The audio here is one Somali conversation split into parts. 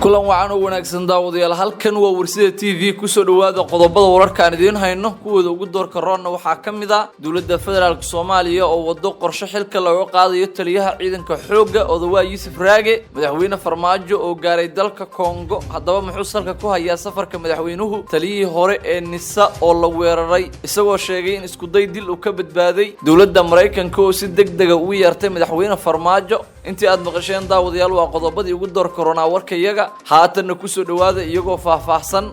kulan wacan oo wanaagsan daawadayaal halkan waa Warsida TV ku soo dhawaada qodobada wararka aan idin hayno kuwada ugu doorka roonna waxaa kamid ah dawladda federaalka Soomaaliya oo wado qorshe xilka looga qaadayo taliyaha ciidanka xoogga Odawa Yuusuf Raage madaxweyne Farmaajo oo gaaray dalka Kongo haddaba muxuu salka ku hayaa safarka madaxweynuhu taliyihii hore ee NISA oo la weeraray isagoo sheegay in isku day dil uu ka badbaaday dawladda Mareykanka oo si degdeg ah u yeertay madaxweyne Farmaajo intii aad maqasheen daawadayaal waa qodobadii ugu doorka roona warkayaga haatan ku soo dhawaada iyagoo faahfaahsan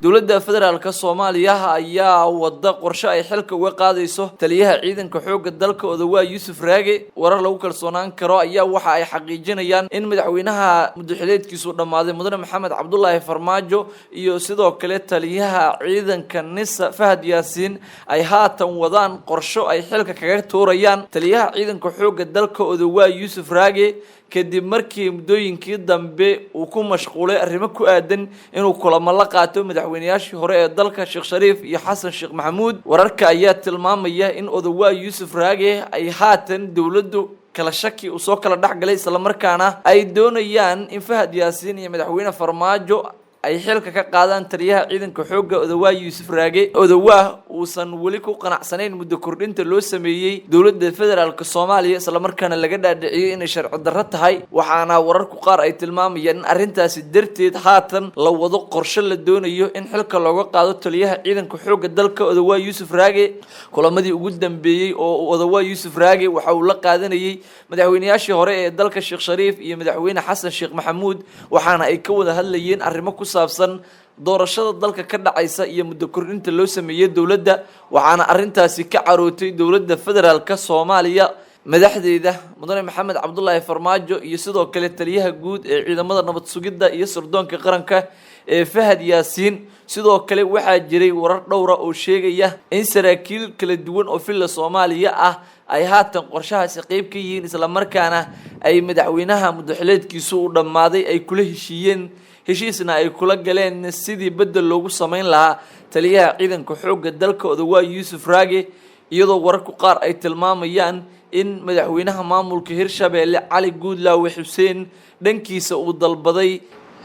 dawladda federaalka Soomaaliya ayaa wada qorshe ay xilka uga qaadayso taliyaha ciidanka xoogga dalka Odawa Yuusuf Raage warar lagu kalsoonaan karo ayaa waxa ay xaqiijinayaan in madaxweynaha muddaxileedkiisu dhamaaday mudane Maxamed Cabdullaahi Farmaajo iyo sidoo kale taliyaha ciidanka NISA Fahad Yaasiin ay haatan wadaan qorshe ay xilka kaga tuurayaan taliyaha ciidanka xoogga dalka Odawa Yuusuf Raage kadib markii muddooyinkii dambe uu ku mashquulay arrimo ku aadan inuu kulamo la qaato madaxweynayaashii hore ee dalka Sheekh Shariif iyo Xasan Sheekh Maxamuud wararka ayaa tilmaamaya in Odawa Yuusuf Raage ay haatan dawladdu kala shaki u soo kala dhaxgalay isla markaana ay doonayaan in Fahad Yaasiin iyo madaxweyne Farmaajo ay xilka ka qaadaan taliyaha ciidanka xoogga Odawa Yuusuf Raage Odawa uusan wali ku qanacsanayn muddo kordhinta loo sameeyay dawladda federaalka Soomaaliya isla markaana laga dhaadhiciyay in sharci darro tahay waxaana wararku qaar ay tilmaamayaan in arrintaasi darteed haatan la wado qorshe la doonayo in xilka looga qaado taliyaha ciidanka xoogga dalka Odawa Yuusuf Raage kulamadii ugu dambeeyay oo Odawa Yuusuf Raage waxa uu la qaadanayay madaxweynayaashii hore ee dalka Sheekh Shariif iyo madaxweyne Xasan Sheekh Maxamuud waxaana ay ka wada hadlayeen arrimo ku saabsan doorashada dalka ka dhacaysa iyo muddo kordhinta loo sameeyay dawladda waxaana arrintaasi ka carootay dawladda federaalka Soomaaliya madaxdeeda mudane Maxamed Cabdullaahi Farmaajo iyo sidoo kale taliyaha guud ee ciidamada nabad sugidda iyo sirdoonka qaranka ee Fahad Yaasiin sidoo kale waxaa jiray warar dhowr ah oo sheegaya in saraakiil kala duwan oo filla Soomaaliya ah ay haatan qorshahaasi qayb ka yihiin isla markaana ay madaxweynaha muddaxileedkiisu u dhamaaday ay kula heshiiyeen heshiisna ay kula galeen sidii bedel loogu sameyn lahaa taliyaha ciidanka xoogga dalka Odawa Yuusuf Raage iyadoo wararku qaar ay tilmaamayaan in madaxweynaha maamulka Hirshabeelle Cali Guudlaawe Xuseen dhankiisa uu dalbaday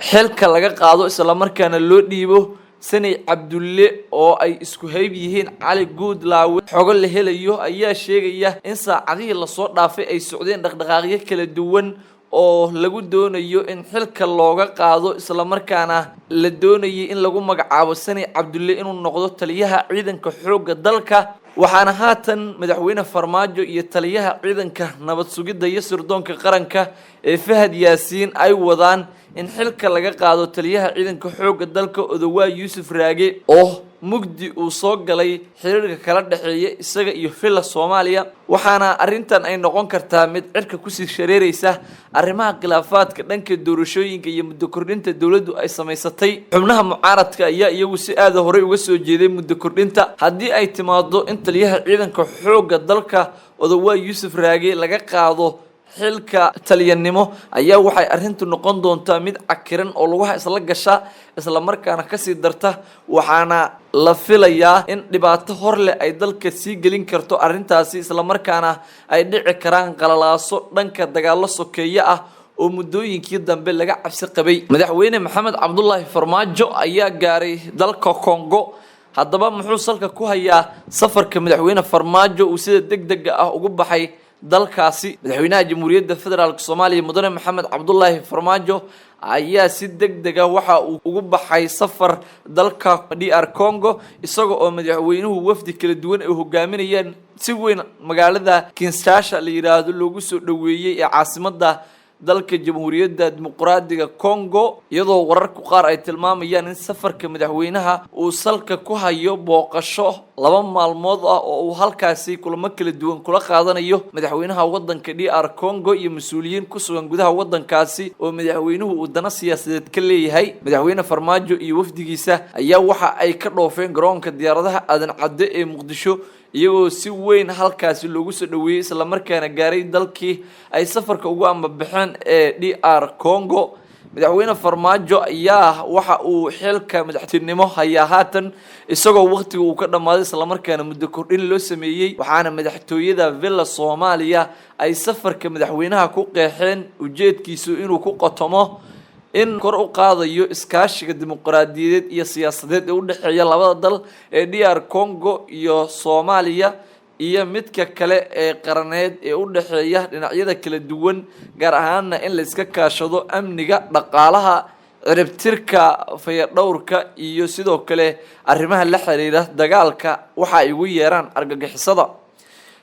xilka laga qaado isla markaana loo dhiibo Sani Cabdulle oo ay isku hayb yihiin Cali Guudlaawe xogo la helayo ayaa sheegaya in saacadihii la soo dhaafay ay socdeen dhaqdhaqaaqyo kala duwan oo lagu doonayo in xilka looga qaado isla markaana la doonayay in lagu magacaabo Sani Cabdulle inuu noqdo taliyaha ciidanka xoogga dalka waxaana haatan madaxweyne Farmaajo iyo taliyaha ciidanka nabad sugidda iyo sirdoonka qaranka ee Fahad Yaasiin ay wadaan in xilka laga qaado taliyaha ciidanka xoogga dalka Odawa Yuusuf Raage oo mugdi uu soo galay xiriirka kala dhaxeeya isaga iyo filla Soomaaliya waxaana arrintan ay noqon kartaa mid cirka ku sii shareeraysa arrimaha khilaafaadka dhanka doorashooyinka iyo muddo kordhinta dawladdu ay sameysatay xubnaha mucaaradka ayaa iyagu si aad ah hore uga soo jeeday muddo kordhinta haddii ay timaado in taliyaha ciidanka xoogga dalka Odawa Yuusuf Raage laga qaado xilka taliyanimo ayaa waxay arrintu noqon doontaa mid cakiran oo lagu isla gasha isla markaana ka sii darta waxaana la filayaa in dhibaato hor leh ay dalka sii gelin karto arrintaasi isla markaana ay dhici karaan qalalaaso dhanka dagaalo sokeeye ah oo muddooyinkii dambe laga cabsi qabay madaxweyne Maxamed Cabdullaahi Farmaajo ayaa gaaray dalka Kongo haddaba muxuu salka ku hayaa safarka madaxweyne Farmaajo uu sida degdeg ah ugu baxay dalkaasi madaxweynaha jamhuuriyadda federaalka Soomaaliya mudane Maxamed Cabdullaahi Farmaajo ayaa si degdeg ah waxa uu ugu baxay safar dalka DR Congo isagoo oo madaxweynuhu wafdi kala duwan ay hogaaminayaan si weyn magaalada Kinshasa la yiraahdo loogu soo dhaweeyay ee caasimadda dalka jamhuuriyadda dimuqraadiga Congo iyadoo wararku qaar ay tilmaamayaan in safarka madaxweynaha uu salka ku hayo booqasho 2 maalmood ah oo uu halkaasi kulamo kala duwan kula qaadanayo madaxweynaha wadanka DR Congo iyo mas'uuliyiin ku sugan gudaha wadankaasi oo madaxweynuhu uu dana siyaasadeed ka leeyahay madaxweyne Farmaajo iyo wafdigiisa ayaa waxa ay ka dhoofeen garoonka diyaaradaha Aadan Cadde ee Muqdisho iyagoo si weyn halkaasi loogu soo dhaweeyay isla markaana gaaray dalkii ay safarka ugu ambabaxeen ee DR Congo madaxweyne farmaajo ayaa waxa uu xilka madaxtinimo hayaa haatan isagoo waqtiga uu ka dhamaaday isla markaana muddo kordhin loo sameeyay waxaana madaxtooyada Villa Soomaaliya ay safarka madaxweynaha ku qeexeen ujeedkiisu inuu ku qotomo in kor u qaadayo iskaashiga dimuqraadiyadeed iyo siyaasadeed ee u dhaxeeya labada dal ee DR Congo iyo Soomaaliya iyo midka kale ee qaraneed ee u dhaxeeya dhinacyada kala duwan gaar ahaan in la iska kaashado amniga dhaqaalaha ciribtirka fayadhowrka iyo sidoo kale arrimaha la xiriira dagaalka waxa ay ugu yeeraan argagixisada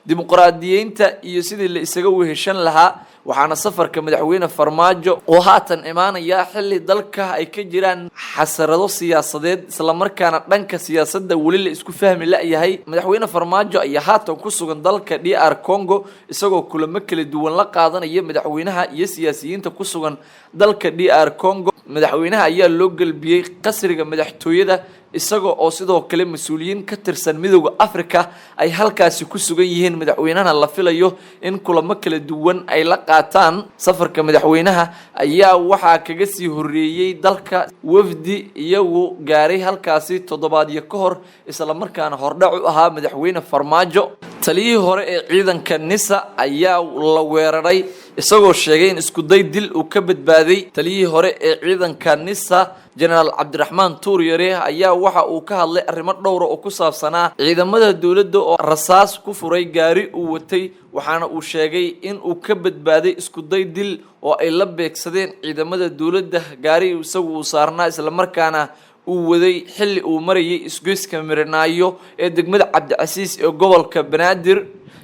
dimuqraadiyiinta iyo sidii la isaga weheshan lahaa waxaana safarka madaxweyne farmaajo oo haatan imaanaya xilli dalka ay ka jiraan xasarado siyaasadeed isla markaana dhanka siyaasadda wali la isku fahmi la yahay madaxweyne farmaajo ayaa haatan ku sugan dalka DR Congo isagoo kulamo kala duwan la qaadanaya madaxweynaha iyo siyaasiyiinta ku sugan dalka DR Congo madaxweynaha ayaa loo galbiyay qasriga madaxtooyada isagoo oo sidoo kale mas'uuliyiin ka tirsan midowga Afrika ay halkaasi ku sugan yihiin madaxweynaha la filayo in kulamo kala duwan ay la qaataan safarka madaxweynaha ayaa waxa kaga sii horeeyay dalka wafdi iyagu gaaray halkaasi toddobaadyo ka hor isla markaana hordhac u ahaa madaxweyne farmaajo taliyihii hore ee ciidanka NISA ayaa la weeraray isagoo sheegay in isku day dil uu ka badbaaday taliyihii hore ee ciidanka NISA General Cabdiraxmaan Tuuryare ayaa waxa uu ka hadlay arrimo dhowr oo ku saabsanaa ciidamada dawladda oo rasaas ku furay gaari uu watay waxaana uu sheegay in uu ka badbaaday isku day dil oo ay la beegsadeen ciidamada dawladda gaari isagu uu saarnaa isla markaana uu waday xilli uu marayay isgoyska Miranaayo ee degmada Cabdicasiis ee gobolka Banaadir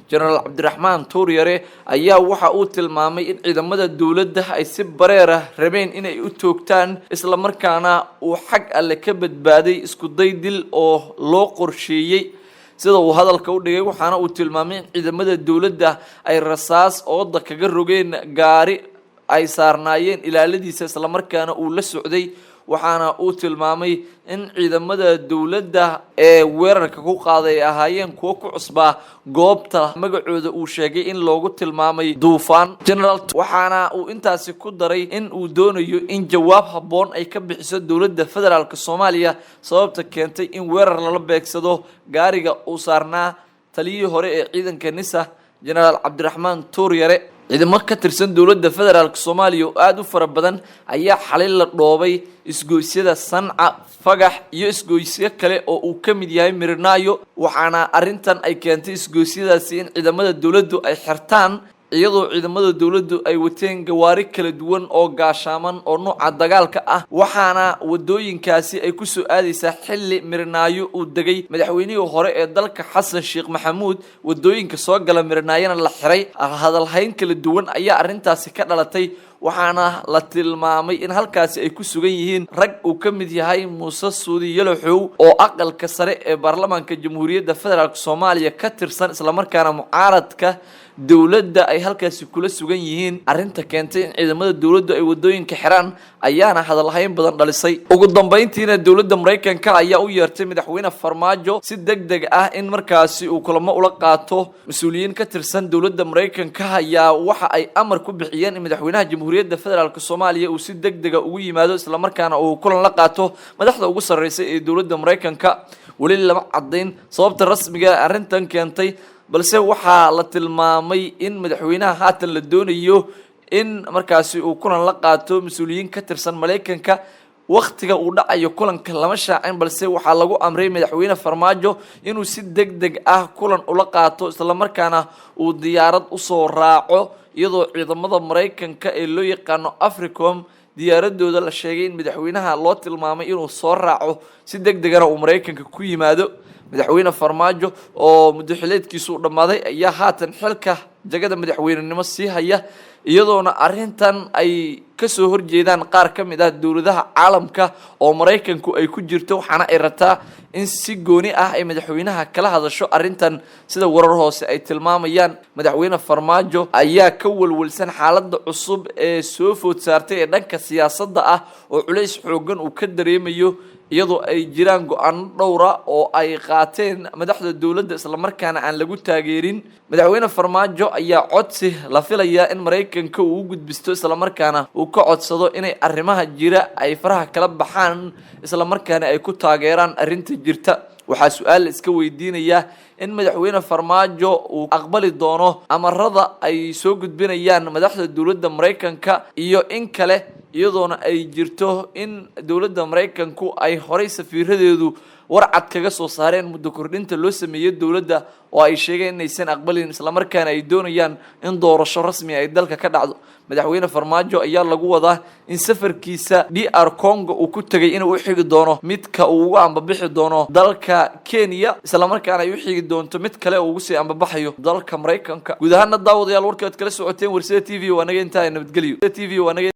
General Cabdiraxmaan Tuuryare ayaa waxa uu tilmaamay in ciidamada dawladda ay si bareer ah rabeen inay u toogtaan isla markaana uu xag alle ka badbaaday isku day dil oo loo qorsheeyay sida uu hadalka u dhigay waxaana uu tilmaamay in ciidamada dawladda ay rasaas ooda kaga rogeen gaari ay saarnaayeen ilaaladiisa isla markaana uu la socday waxaana uu tilmaamay in ciidamada dawladda ee weerarka ku qaaday ahaayeen kuwa ku cusbaa goobta magacooda uu sheegay in loogu tilmaamay duufaan general waxaana uu intaasi ku daray in uu doonayo in jawaab habboon ay ka bixiso dawladda federaalka Soomaaliya sababta keentay in weerar lala beegsado gaariga uu saarnaa taliyihii hore ee ciidanka NISA General Cabdiraxmaan Tuuryare ciidamo ka tirsan dawladda federaalka Soomaaliya oo aad u fara badan ayaa xalay la dhoobay isgoysyada Sanca Fagax iyo isgoysyo kale oo uu ka mid yahay Miranaayo waxaana arintan ay keentay isgoysyadaasi in ciidamada dawladdu ay xirtaan iyadoo ciidamada dawladdu ay wateen gawaari kala duwan oo gaashaaman oo nooca dagaalka ah waxaana wadooyinkaasi ay ku soo aadaysaa xilli Miranaayo uu degay madaxweynihii hore ee dalka Xasan Sheekh Maxamuud wadooyinka soo gala Miranaayana la xiray hadalhayn kala duwan ayaa arintaasi ka dhalatay waxaana la tilmaamay in halkaasi ay ku sugan yihiin rag uu ka mid yahay Muuse Suudi Yalaxow oo aqalka sare ee baarlamaanka Jamhuuriyadda Federaalka Soomaaliya ka tirsan isla markaana mucaaradka dawladda ay halkaasi kula sugan yihiin arinta keentay in ciidamada dawladdu ay wadooyinka xiraan ayaana hadalhayn badan dhalisay ugu dambeyntiina dawladda Mareykanka ayaa u yeertay madaxweyne Farmaajo si degdeg ah in markaasi uu kulamo ula qaato mas'uuliyiin ka tirsan dawladda Mareykanka ayaa waxa ay amar ku bixiyeen in madaxweynaha Jamhuuriyadda Federaalka Soomaaliya uu si degdeg ah ugu yimaado isla markaana uu kulan la qaato madaxda ugu sarreeyay ee dawladda Mareykanka wali lama cadeyn sababta rasmiga ah arintan keentay balse waxaa la tilmaamay in madaxweynaha haatan la doonayo in markaasi uu kulan la qaato mas'uuliyiin ka tirsan Mareykanka waqtiga uu dhacayo kulanka lama shaacin balse waxaa lagu amray madaxweyne Farmaajo inuu si degdeg ah kulan ula qaato isla markaana uu diyaarad u soo raaco iyadoo ciidamada Mareykanka ee loo yaqaan Africom diyaaradooda la sheegay in madaxweynaha loo tilmaamay inuu soo raaco si degdeg ah uu Mareykanka ku yimaado madaxweyne Farmaajo oo muddo xileedkiisu dhamaaday ayaa haatan xilka jagada madaxweynenimo sii haya iyadoona arintan ay ka soo horjeedaan qaar ka mid ah dawladaha caalamka oo Mareykanku ay ku jirto waxaana ay rataa in si gooni ah ay madaxweynaha kala hadasho arintan sida warar hoose ay tilmaamayaan madaxweyne Farmaajo ayaa ka walwalsan xaaladda cusub ee soo food saartay ee dhanka siyaasadda ah oo culays xoogan uu ka dareemayo iyadoo ay jiraan go'aan dhowra oo ay qaateen madaxda dawladda isla markaana aan lagu taageerin. Madaxweyne Farmaajo ayaa codsi la filayaa in Mareykanka uu gudbisto isla markaana uu ka codsado inay arrimaha jira ay faraha kala baxaan isla markaana ay ku taageeraan arrinta jirta. waxaa su'aal iska weydiinaya in madaxweyne Farmaajo uu aqbali doono amarada ay soo gudbinayaan madaxda dawladda Mareykanka iyo in kale iyadoona ay jirto in dawladda Mareykanku ay horay safiiradeedu warcad kaga soo saareen muddo kordhinta loo sameeyay dawladda oo ay sheegeen inaysan aqbalin isla markaana ay doonayaan in doorasho rasmi ay dalka ka dhacdo. madaxweyne Farmaajo ayaa lagu wadaa in safarkiisa DR Congo uu ku tagay inuu u xigi doono midka uu uga ambabixi doono dalka Kenya isla markaana ay u xigi doonto mid kale oo ugu sii ambabaxayo dalka Mareykanka. guud ahaan daawadayaal warkaad kala socoteen Warsida TV waa naga inta nabadgelyo. TV waa naga